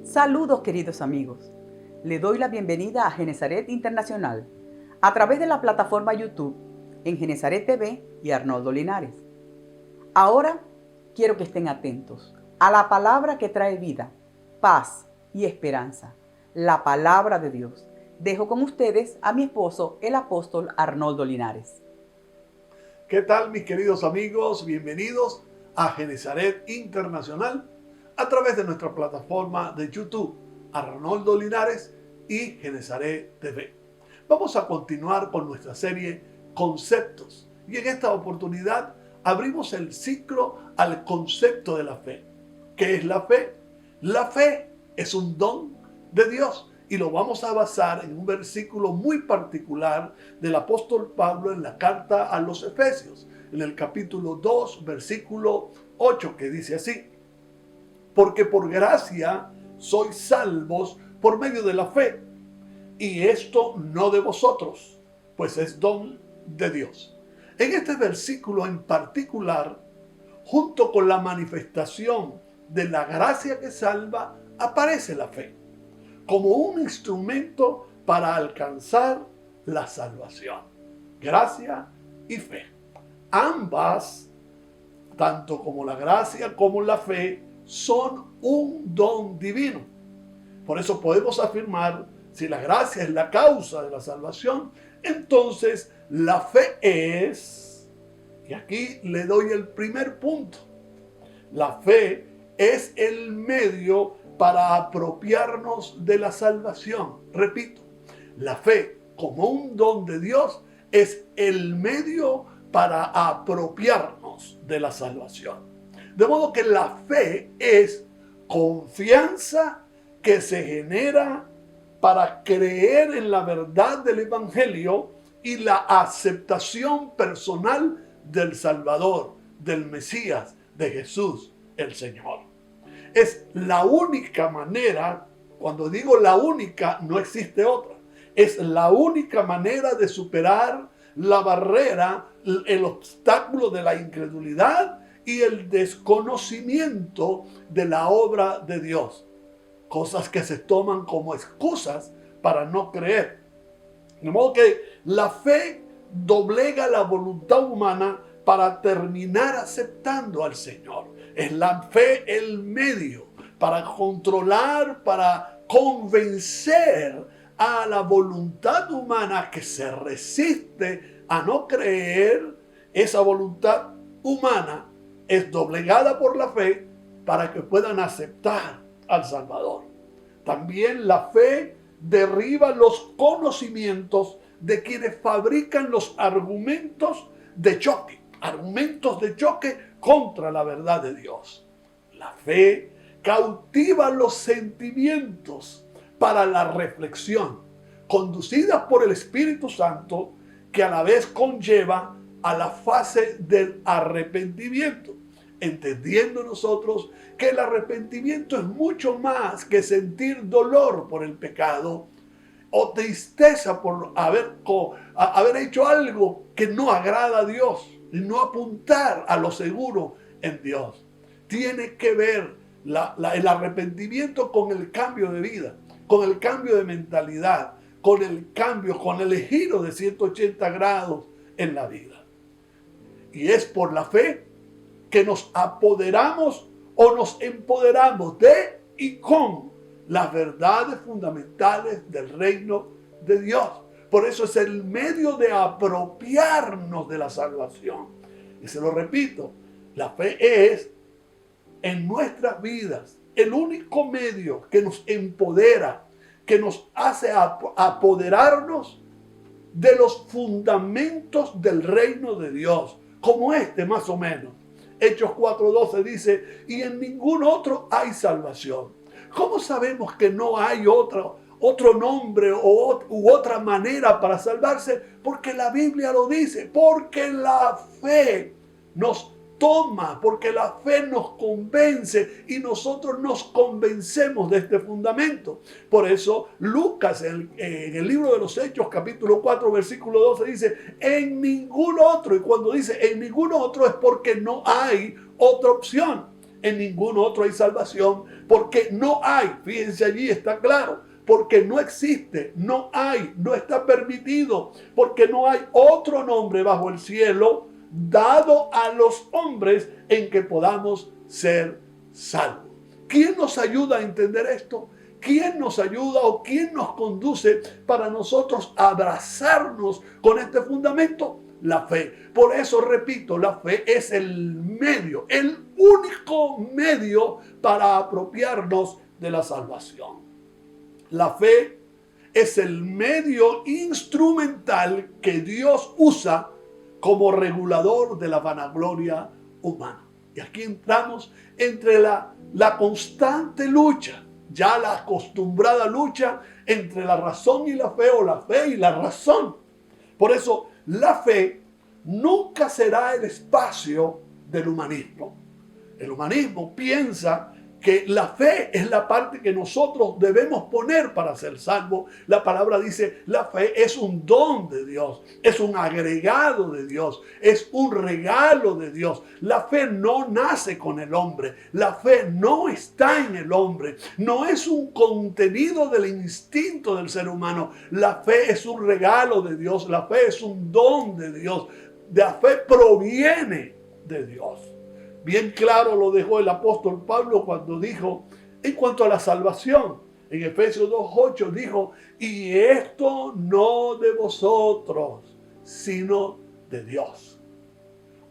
Saludos queridos amigos, le doy la bienvenida a Genesaret Internacional a través de la plataforma YouTube en Genesaret TV y Arnoldo Linares. Ahora quiero que estén atentos a la palabra que trae vida, paz y esperanza, la palabra de Dios. Dejo con ustedes a mi esposo, el apóstol Arnoldo Linares. ¿Qué tal mis queridos amigos? Bienvenidos a Genesaret Internacional a través de nuestra plataforma de YouTube, Arnoldo Linares y Genesaret TV. Vamos a continuar con nuestra serie Conceptos y en esta oportunidad abrimos el ciclo al concepto de la fe. ¿Qué es la fe? La fe es un don de Dios y lo vamos a basar en un versículo muy particular del apóstol Pablo en la carta a los Efesios, en el capítulo 2, versículo 8, que dice así: porque por gracia sois salvos por medio de la fe, y esto no de vosotros, pues es don de Dios. En este versículo en particular, junto con la manifestación de la gracia que salva, aparece la fe como un instrumento para alcanzar la salvación. Gracia y fe. Ambas, tanto como la gracia como la fe, son un don divino. Por eso podemos afirmar, si la gracia es la causa de la salvación, entonces la fe es, y aquí le doy el primer punto, la fe es el medio para apropiarnos de la salvación. Repito, la fe como un don de Dios es el medio para apropiarnos de la salvación. De modo que la fe es confianza que se genera para creer en la verdad del Evangelio y la aceptación personal del Salvador, del Mesías, de Jesús, el Señor. Es la única manera, cuando digo la única, no existe otra. Es la única manera de superar la barrera, el obstáculo de la incredulidad y el desconocimiento de la obra de Dios. Cosas que se toman como excusas para no creer. De modo que la fe doblega la voluntad humana para terminar aceptando al Señor. Es la fe el medio para controlar, para convencer a la voluntad humana que se resiste a no creer. Esa voluntad humana es doblegada por la fe para que puedan aceptar al Salvador. También la fe derriba los conocimientos de quienes fabrican los argumentos de choque contra la verdad de Dios. La fe cautiva los sentimientos para la reflexión, conducida por el Espíritu Santo, que a la vez conlleva a la fase del arrepentimiento, entendiendo nosotros que el arrepentimiento es mucho más que sentir dolor por el pecado o tristeza por haber hecho algo que no agrada a Dios y no apuntar a lo seguro en Dios. Tiene que ver el arrepentimiento con el cambio de vida, con el cambio de mentalidad, con el giro de 180 grados en la vida. Y es por la fe que nos apoderamos o nos empoderamos de y con las verdades fundamentales del reino de Dios. Por eso es el medio de apropiarnos de la salvación. Y se lo repito, la fe es en nuestras vidas el único medio que nos empodera, que nos hace apoderarnos de los fundamentos del reino de Dios, como más o menos. Hechos 4:12 dice: y en ningún otro hay salvación. ¿Cómo sabemos que no hay otro nombre u otra manera para salvarse? Porque la Biblia lo dice, porque la fe nos toma, porque la fe nos convence y nosotros nos convencemos de este fundamento. Por eso Lucas en el libro de los Hechos capítulo 4 versículo 12 dice: en ningún otro, y cuando dice en ningún otro es porque no hay otra opción. en ningún otro hay salvación, porque no hay, fíjense allí, está claro, porque no existe, no hay, no está permitido, porque no hay otro nombre bajo el cielo dado a los hombres en que podamos ser salvos. ¿Quién nos ayuda a entender esto? ¿Quién nos ayuda o quién nos conduce para nosotros abrazarnos con este fundamento? La fe. Por eso repito, la fe es el medio, el único medio para apropiarnos de la salvación. La fe es el medio instrumental que Dios usa como regulador de la vanagloria humana. Y aquí entramos entre la constante lucha, ya la acostumbrada lucha entre la razón y la fe, o la fe y la razón. Por eso, la fe nunca será el espacio del humanismo. El humanismo piensa que la fe es la parte que nosotros debemos poner para ser salvos. La palabra dice, la fe es un don de Dios, es un agregado de Dios, es un regalo de Dios. La fe no nace con el hombre, la fe no está en el hombre, no es un contenido del instinto del ser humano. La fe es un regalo de Dios, la fe es un don de Dios, la fe proviene de Dios. Bien claro lo dejó el apóstol Pablo cuando dijo, en cuanto a la salvación, en Efesios 2:8 dijo, y esto no de vosotros, sino de Dios.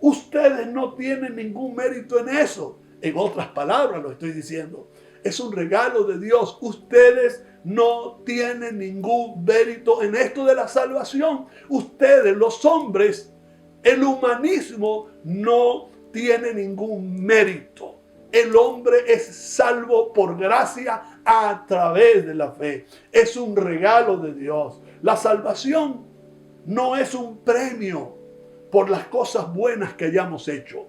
Ustedes no tienen ningún mérito en eso. En otras palabras lo estoy diciendo. Es un regalo de Dios. Ustedes no tienen ningún mérito en esto de la salvación. Ustedes, los hombres, el humanismo no tiene ningún mérito. El hombre es salvo por gracia a través de la fe. Es un regalo de Dios. La salvación no es un premio por las cosas buenas que hayamos hecho.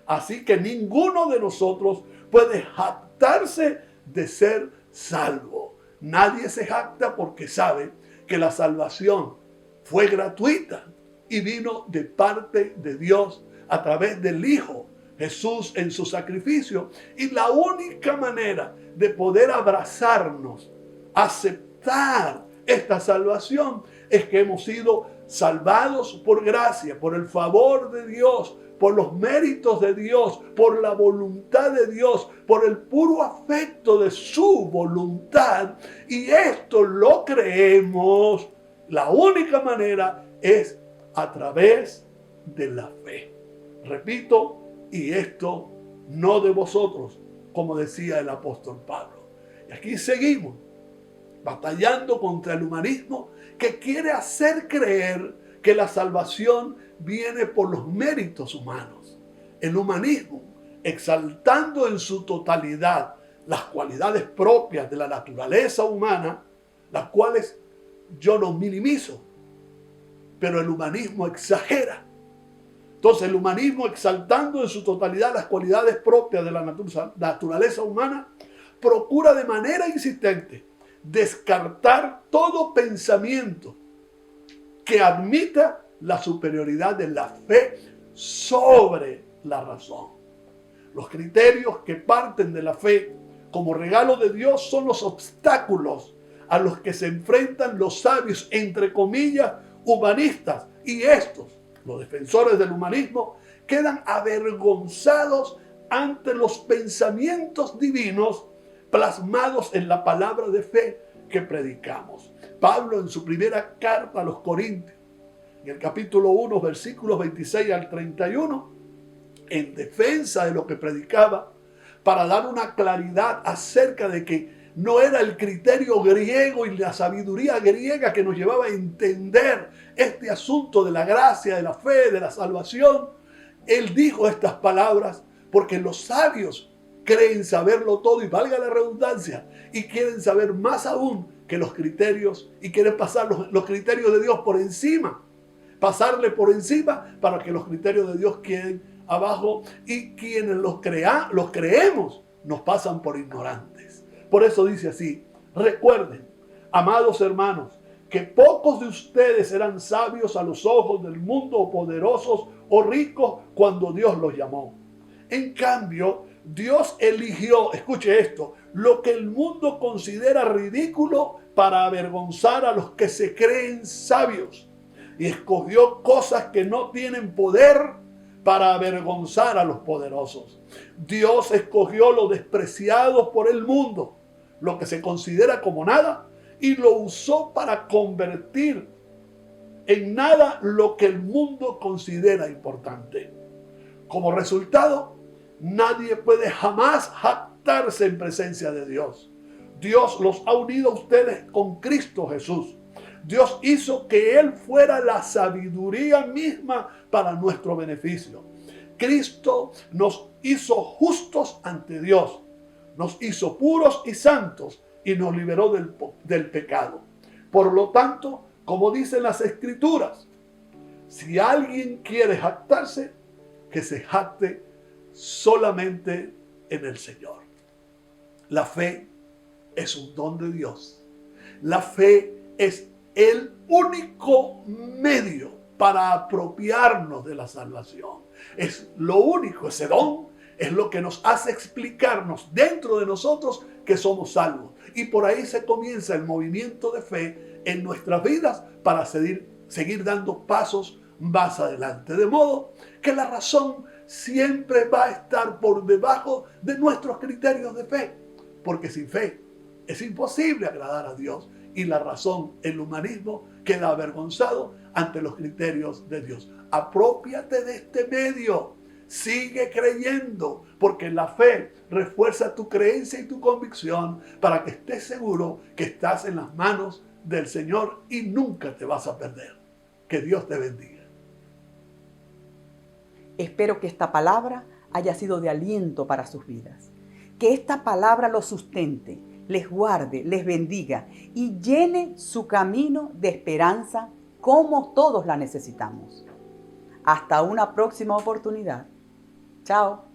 Así que ninguno de nosotros puede jactarse de ser salvo. Nadie se jacta porque sabe que la salvación fue gratuita y vino de parte de Dios a través del Hijo Jesús en su sacrificio. Y la única manera de poder abrazarnos, aceptar esta salvación, es que hemos sido salvados por gracia, por el favor de Dios, por los méritos de Dios, por la voluntad de Dios, por el puro afecto de su voluntad. Y esto lo creemos. La única manera es a través de la fe. Repito, y esto no de vosotros, como decía el apóstol Pablo. Y aquí seguimos batallando contra el humanismo que quiere hacer creer que la salvación viene por los méritos humanos. El humanismo, exaltando en su totalidad las cualidades propias de la naturaleza humana, las cuales yo no minimizo, pero el humanismo exagera. Entonces el humanismo, exaltando en su totalidad las cualidades propias de la naturaleza humana, procura de manera insistente descartar todo pensamiento que admita la superioridad de la fe sobre la razón. Los criterios que parten de la fe como regalo de Dios son los obstáculos a los que se enfrentan los sabios, entre comillas, humanistas. Y estos, los defensores del humanismo, quedan avergonzados ante los pensamientos divinos plasmados en la palabra de fe que predicamos. Pablo, en su primera carta a los Corintios, en el capítulo 1, versículos 26 al 31, en defensa de lo que predicaba, para dar una claridad acerca de que no era el criterio griego y la sabiduría griega que nos llevaba a entender este asunto de la gracia, de la fe, de la salvación. Él dijo estas palabras porque los sabios creen saberlo todo, y valga la redundancia, y quieren saber más aún que los criterios, y quieren pasar los criterios de Dios por encima, pasarle por encima para que los criterios de Dios queden abajo, y quienes los creemos nos pasan por ignorantes. Por eso dice así: recuerden, amados hermanos, que pocos de ustedes eran sabios a los ojos del mundo, o poderosos o ricos cuando Dios los llamó. En cambio, Dios eligió, escuche esto, lo que el mundo considera ridículo para avergonzar a los que se creen sabios. Y escogió cosas que no tienen poder para avergonzar a los poderosos. Dios escogió lo despreciado por el mundo, lo que se considera como nada, y lo usó para convertir en nada lo que el mundo considera importante. Como resultado, nadie puede jamás jactarse en presencia de Dios. Dios los ha unido a ustedes con Cristo Jesús. Dios hizo que Él fuera la sabiduría misma para nuestro beneficio. Cristo nos hizo justos ante Dios, nos hizo puros y santos y nos liberó del pecado. Por lo tanto, como dicen las Escrituras, si alguien quiere jactarse, que se jacte solamente en el Señor. La fe es un don de Dios. La fe es el único medio para apropiarnos de la salvación. Es lo único, ese don es lo que nos hace explicarnos dentro de nosotros que somos salvos. Y por ahí se comienza el movimiento de fe en nuestras vidas para seguir dando pasos más adelante. De modo que la razón siempre va a estar por debajo de nuestros criterios de fe. Porque sin fe es imposible agradar a Dios. Y la razón, el humanismo, queda avergonzado ante los criterios de Dios. Aprópiate de este medio. Sigue creyendo, porque la fe refuerza tu creencia y tu convicción para que estés seguro que estás en las manos del Señor y nunca te vas a perder. Que Dios te bendiga. Espero que esta palabra haya sido de aliento para sus vidas. Que esta palabra los sustente, les guarde, les bendiga y llene su camino de esperanza como todos la necesitamos. Hasta una próxima oportunidad. Chao.